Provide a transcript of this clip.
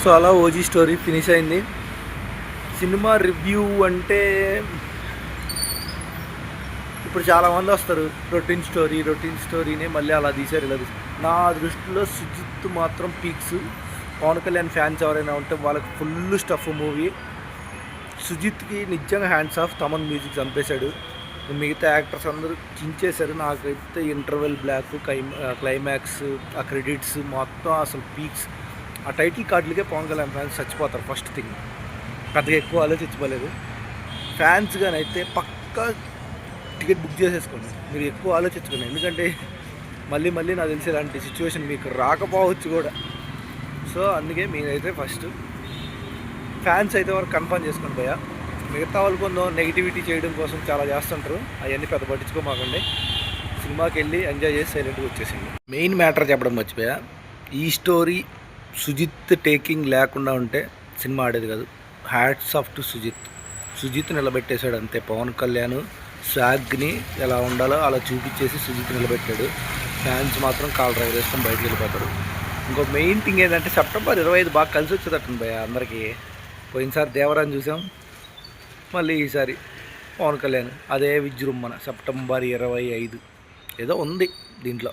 So అలా OG story finish అయింది. Cinema review అంటే ఇప్పుడు చాలామంది వస్తారు, రొటీన్ స్టోరీనే మళ్ళీ అలా తీసారు ఇలా తీసారు. నా దృష్టిలో సుజిత్ మాత్రం పీక్స్. పవన్ కళ్యాణ్ ఫ్యాన్స్ ఎవరైనా ఉంటే వాళ్ళకి ఫుల్ స్టఫ్ మూవీ. సుజిత్కి నిజంగా హ్యాండ్స్ ఆఫ్. తమన్ మ్యూజిక్ చంపేశాడు. మిగతా యాక్టర్స్ అందరూ చించేశారు. నాకైతే ఇంటర్వెల్ బ్లాక్, క్లైమాక్స్, ఆ క్రెడిట్స్ మొత్తం అసలు పీక్స్. ఆ టైటిల్ కార్డులకే పవన్ కళ్యాణ్ ఫ్యాన్స్ చచ్చిపోతారు ఫస్ట్ థింగ్. పెద్దగా ఎక్కువ ఆలోచించుకోలేదు. ఫ్యాన్స్గానైతే పక్కా టికెట్ బుక్ చేసేసుకోండి, మీరు ఎక్కువ ఆలోచించుకోండి. ఎందుకంటే మళ్ళీ నాకు తెలిసి ఇలాంటి సిచ్యువేషన్ మీకు రాకపోవచ్చు కూడా. సో అందుకే మీరైతే ఫస్ట్ ఫ్యాన్స్ అయితే వరకు కన్ఫర్మ్ చేసుకోండి భయ్యా. మిగతా వాళ్ళు కొంచెం నెగిటివిటీ చేయడం కోసం చాలా చేస్తుంటారు, అవన్నీ పెద్ద పట్టించుకోమాకండి. సినిమాకి వెళ్ళి ఎంజాయ్ చేసి సైలెంట్గా వచ్చేసింది. మెయిన్ మ్యాటర్ చెప్పడం మర్చిపోయా, ఈ స్టోరీ సుజిత్ టేకింగ్ లేకుండా ఉంటే సినిమా ఆడేది కాదు. హ్యాట్స్ ఆఫ్ టు సుజిత్ నిలబెట్టేశాడు అంతే. పవన్ కళ్యాణ్ స్వాగ్ని ఎలా ఉండాలో అలా చూపించేసి సుజిత్ నిలబెట్టాడు. ఫ్యాన్స్ మాత్రం కాల్ డ్రైవర్ వేసుకొని బయటకు వెళ్ళిపోతారు. ఇంకో మెయిన్ థింగ్ ఏంటంటే సెప్టెంబర్ 25 బాగా కలిసి వచ్చేటట్టుంది భయ అందరికీ. పోయినసారి దేవరాన్ని చూసాం, మళ్ళీ ఈసారి పవన్ కళ్యాణ్ అదే విజృంభణ. సెప్టెంబర్ 25 ఏదో ఉంది దీంట్లో.